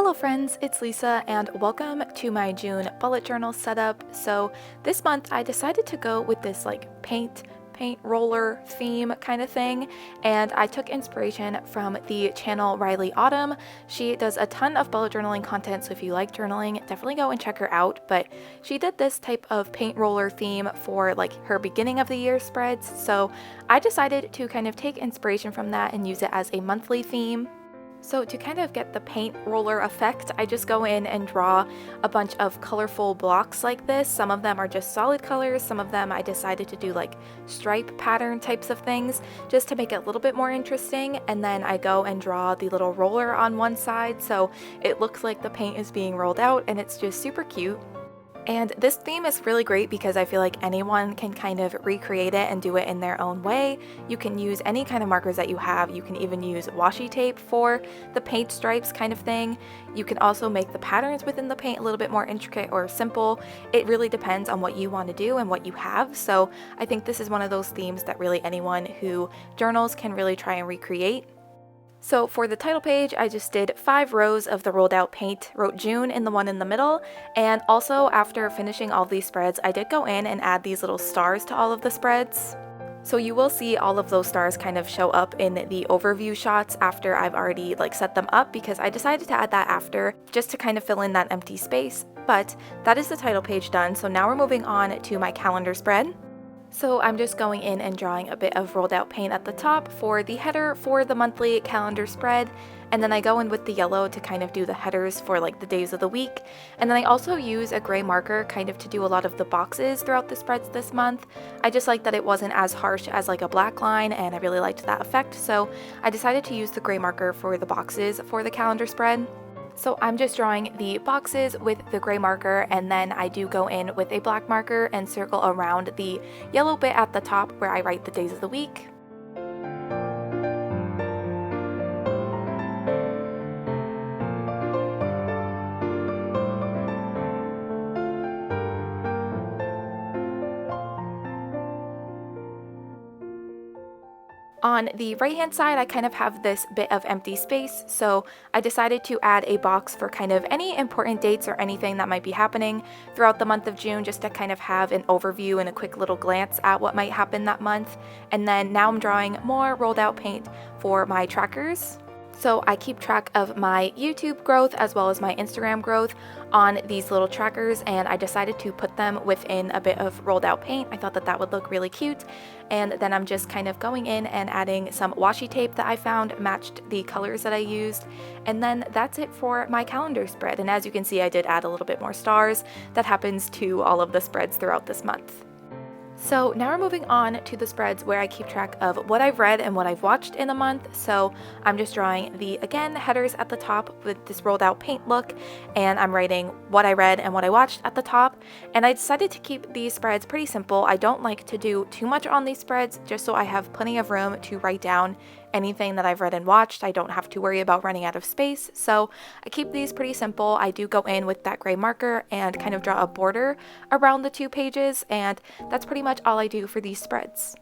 Hello friends, it's Lisa and welcome to my June bullet journal setup. So this month I decided to go with this paint roller theme kind of thing, and I took inspiration from the channel Riley Autumn. She does a ton of bullet journaling content, so if you like journaling, definitely go and check her out. But she did this type of paint roller theme for her beginning of the year spreads, so I decided to kind of take inspiration from that and use it as a monthly theme. So to kind of get the paint roller effect, I just go in and draw a bunch of colorful blocks like this. Some of them are just solid colors, some of them I decided to do stripe pattern types of things just to make it a little bit more interesting, and then I go and draw the little roller on one side so it looks like the paint is being rolled out, and it's just super cute. And this theme is really great because I feel like anyone can kind of recreate it and do it in their own way. You can use any kind of markers that you have. You can even use washi tape for the paint stripes kind of thing. You can also make the patterns within the paint a little bit more intricate or simple. It really depends on what you want to do and what you have. So I think this is one of those themes that really anyone who journals can really try and recreate. So for the title page, I just did 5 rows of the rolled out paint, wrote June in the one in the middle, and also after finishing all of these spreads, I did go in and add these little stars to all of the spreads. So you will see all of those stars kind of show up in the overview shots after I've already set them up, because I decided to add that after just to kind of fill in that empty space. But that is the title page done, so now we're moving on to my calendar spread. So I'm just going in and drawing a bit of rolled out paint at the top for the header for the monthly calendar spread, and then I go in with the yellow to kind of do the headers for the days of the week, and then I also use a gray marker kind of to do a lot of the boxes throughout the spreads this month. I just like that it wasn't as harsh as a black line, and I really liked that effect, so I decided to use the gray marker for the boxes for the calendar spread. So I'm just drawing the boxes with the gray marker, and then I do go in with a black marker and circle around the yellow bit at the top where I write the days of the week. On the right hand side, I kind of have this bit of empty space, so I decided to add a box for kind of any important dates or anything that might be happening throughout the month of June, just to kind of have an overview and a quick little glance at what might happen that month. And then now I'm drawing more rolled out paint for my trackers. So I keep track of my YouTube growth as well as my Instagram growth on these little trackers, and I decided to put them within a bit of rolled out paint. I thought that that would look really cute, and then I'm just kind of going in and adding some washi tape that I found matched the colors that I used, and then that's it for my calendar spread. And as you can see, I did add a little bit more stars. That happens to all of the spreads throughout this month. So now we're moving on to the spreads where I keep track of what I've read and what I've watched in a month. So I'm just drawing the, again, headers at the top with this rolled out paint look, and I'm writing what I read and what I watched at the top. And I decided to keep these spreads pretty simple. I don't like to do too much on these spreads, just so I have plenty of room to write down anything that I've read and watched. I don't have to worry about running out of space, so I keep these pretty simple. I do go in with that gray marker and kind of draw a border around the 2 pages, and that's pretty much all I do for these spreads.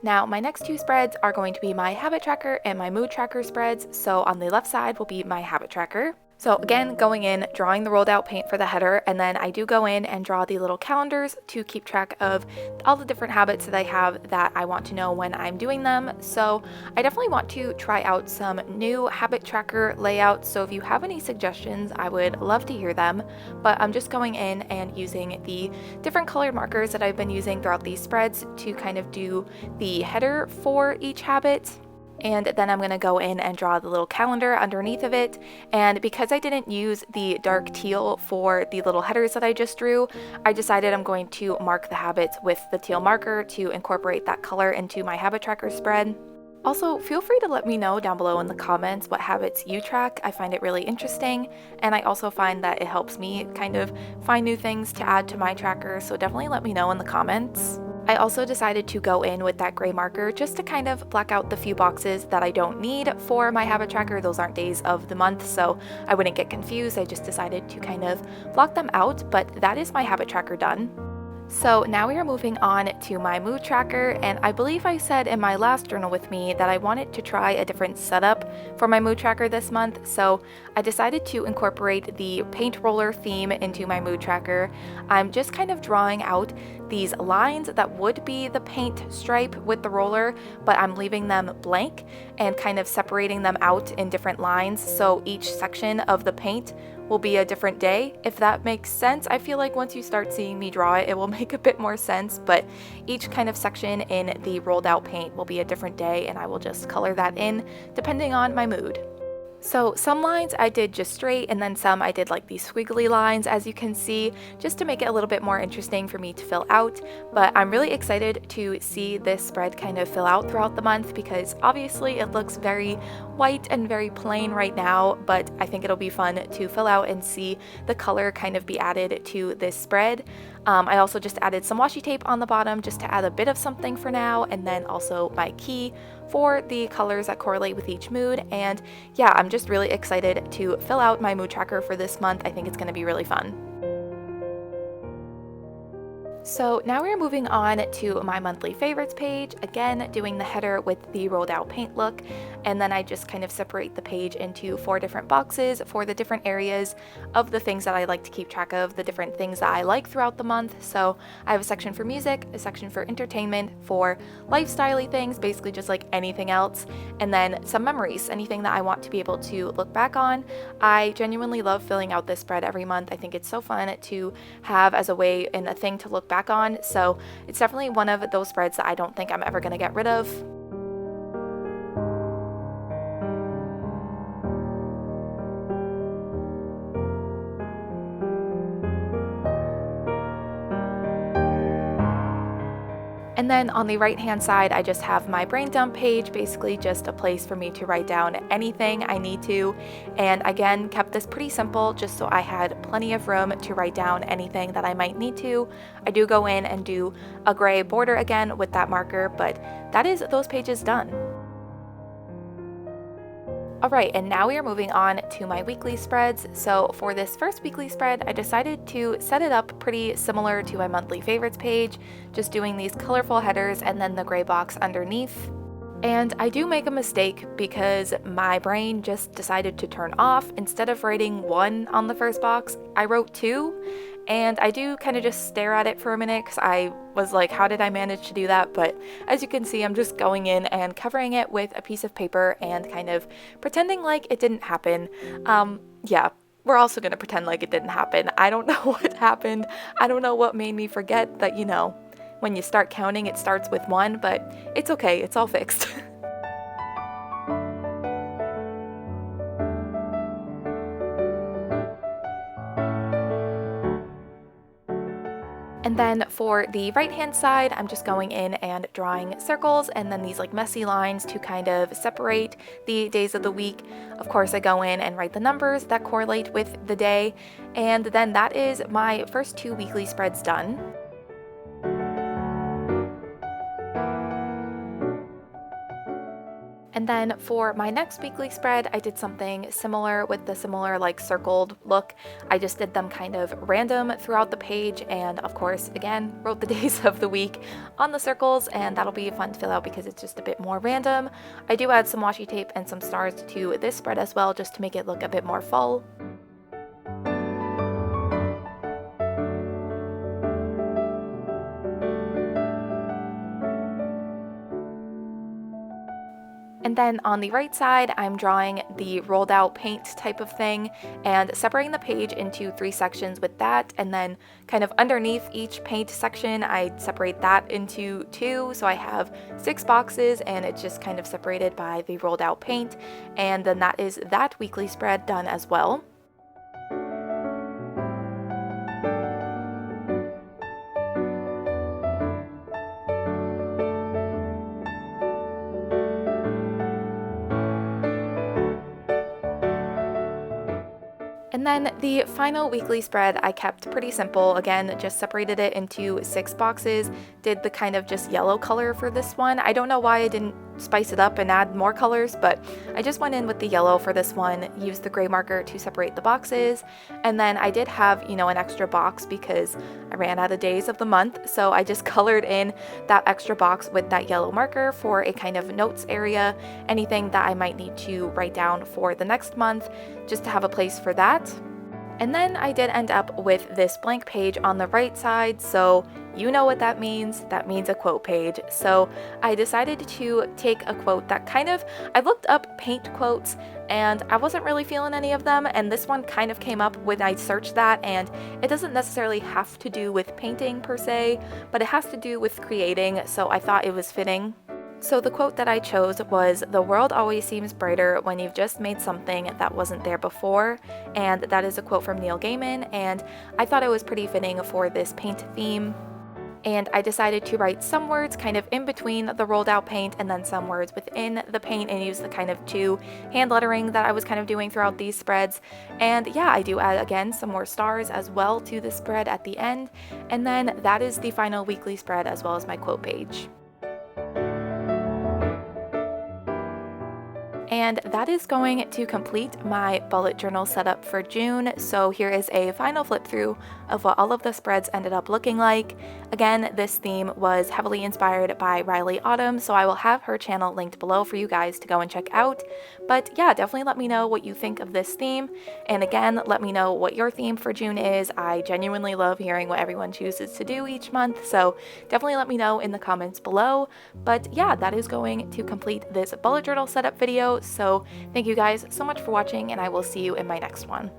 Now, my next 2 spreads are going to be my habit tracker and my mood tracker spreads. So on the left side will be my habit tracker. So again, going in, drawing the rolled out paint for the header, and then I do go in and draw the little calendars to keep track of all the different habits that I have that I want to know when I'm doing them. So I definitely want to try out some new habit tracker layouts, so if you have any suggestions, I would love to hear them. But I'm just going in and using the different colored markers that I've been using throughout these spreads to kind of do the header for each habit. And then I'm going to go in and draw the little calendar underneath of it. And because I didn't use the dark teal for the little headers that I just drew, I decided I'm going to mark the habits with the teal marker to incorporate that color into my habit tracker spread. Also, feel free to let me know down below in the comments what habits you track. I find it really interesting, and I also find that it helps me kind of find new things to add to my tracker, so definitely let me know in the comments. I also decided to go in with that gray marker just to kind of black out the few boxes that I don't need for my habit tracker. Those aren't days of the month, so I wouldn't get confused. I just decided to kind of block them out, but that is my habit tracker done. So now we are moving on to my mood tracker, and I believe I said in my last journal with me that I wanted to try a different setup for my mood tracker this month, so I decided to incorporate the paint roller theme into my mood tracker. I'm just kind of drawing out these lines that would be the paint stripe with the roller, but I'm leaving them blank and kind of separating them out in different lines, so each section of the paint will be a different day, if that makes sense. I feel like once you start seeing me draw it, it will make a bit more sense, but each kind of section in the rolled out paint will be a different day, and I will just color that in depending on my mood. So some lines I did just straight, and then some I did like these squiggly lines, as you can see, just to make it a little bit more interesting for me to fill out. But I'm really excited to see this spread kind of fill out throughout the month, because obviously it looks very white and very plain right now, but I think it'll be fun to fill out and see the color kind of be added to this spread. I also just added some washi tape on the bottom just to add a bit of something for now, and then also my key for the colors that correlate with each mood. And yeah, I'm just really excited to fill out my mood tracker for this month. I think it's going to be really fun. So now we're moving on to my monthly favorites page, again doing the header with the rolled out paint look, and then I just kind of separate the page into 4 different boxes for the different areas of the things that I like to keep track of, the different things that I like throughout the month. So I have a section for music, a section for entertainment, for lifestyle-y things, basically just like anything else, and then some memories, anything that I want to be able to look back on. I genuinely love filling out this spread every month. I think it's so fun to have as a way and a thing to look back on, so it's definitely one of those spreads that I don't think I'm ever going to get rid of. And then on the right hand side, I just have my brain dump page, basically just a place for me to write down anything I need to. And again, kept this pretty simple just so I had plenty of room to write down anything that I might need to. I do go in and do a gray border again with that marker, but that is those pages done. Alright, and now we are moving on to my weekly spreads. So for this first weekly spread, I decided to set it up pretty similar to my monthly favorites page, just doing these colorful headers and then the gray box underneath. And I do make a mistake because my brain just decided to turn off. Instead of writing 1 on the first box, I wrote 2. And I do kind of just stare at it for a minute because I was like, how did I manage to do that? But as you can see, I'm just going in and covering it with a piece of paper and kind of pretending like it didn't happen. Yeah, we're also going to pretend like it didn't happen. I don't know what happened. I don't know what made me forget that, when you start counting, it starts with 1, but it's okay. It's all fixed. And then for the right hand side, I'm just going in and drawing circles and then these like messy lines to kind of separate the days of the week. Of course, I go in and write the numbers that correlate with the day. And then that is my first 2 weekly spreads done. And then for my next weekly spread, I did something similar with the similar like circled look. I just did them kind of random throughout the page, and of course, again, wrote the days of the week on the circles, and that'll be fun to fill out because it's just a bit more random. I do add some washi tape and some stars to this spread as well, just to make it look a bit more full. And then on the right side, I'm drawing the rolled out paint type of thing and separating the page into 3 sections with that. And then kind of underneath each paint section, I separate that into 2. So I have 6 boxes and it's just kind of separated by the rolled out paint. And then that is that weekly spread done as well. And then the final weekly spread I kept pretty simple. Again, just separated it into 6 boxes, did the kind of just yellow color for this one. I don't know why I didn't spice it up and add more colors, but I just went in with the yellow for this one, used the gray marker to separate the boxes, and then I did have, an extra box because I ran out of days of the month, so I just colored in that extra box with that yellow marker for a kind of notes area, anything that I might need to write down for the next month, just to have a place for that. And then I did end up with this blank page on the right side, so you know what that means. That means a quote page. So I decided to take a quote that I looked up paint quotes and I wasn't really feeling any of them, and this one kind of came up when I searched that, and it doesn't necessarily have to do with painting per se, but it has to do with creating, so I thought it was fitting. So the quote that I chose was, "The world always seems brighter when you've just made something that wasn't there before," and that is a quote from Neil Gaiman, and I thought it was pretty fitting for this paint theme. And I decided to write some words kind of in between the rolled out paint and then some words within the paint, and use the kind of 2 hand lettering that I was kind of doing throughout these spreads. And yeah, I do add again some more stars as well to the spread at the end, and then that is the final weekly spread as well as my quote page. And that is going to complete my bullet journal setup for June. So here is a final flip through of what all of the spreads ended up looking like. Again, this theme was heavily inspired by Riley Autumn, so I will have her channel linked below for you guys to go and check out. But yeah, definitely let me know what you think of this theme. And again, let me know what your theme for June is. I genuinely love hearing what everyone chooses to do each month, so definitely let me know in the comments below. But yeah, that is going to complete this bullet journal setup video. So thank you guys so much for watching, and I will see you in my next one.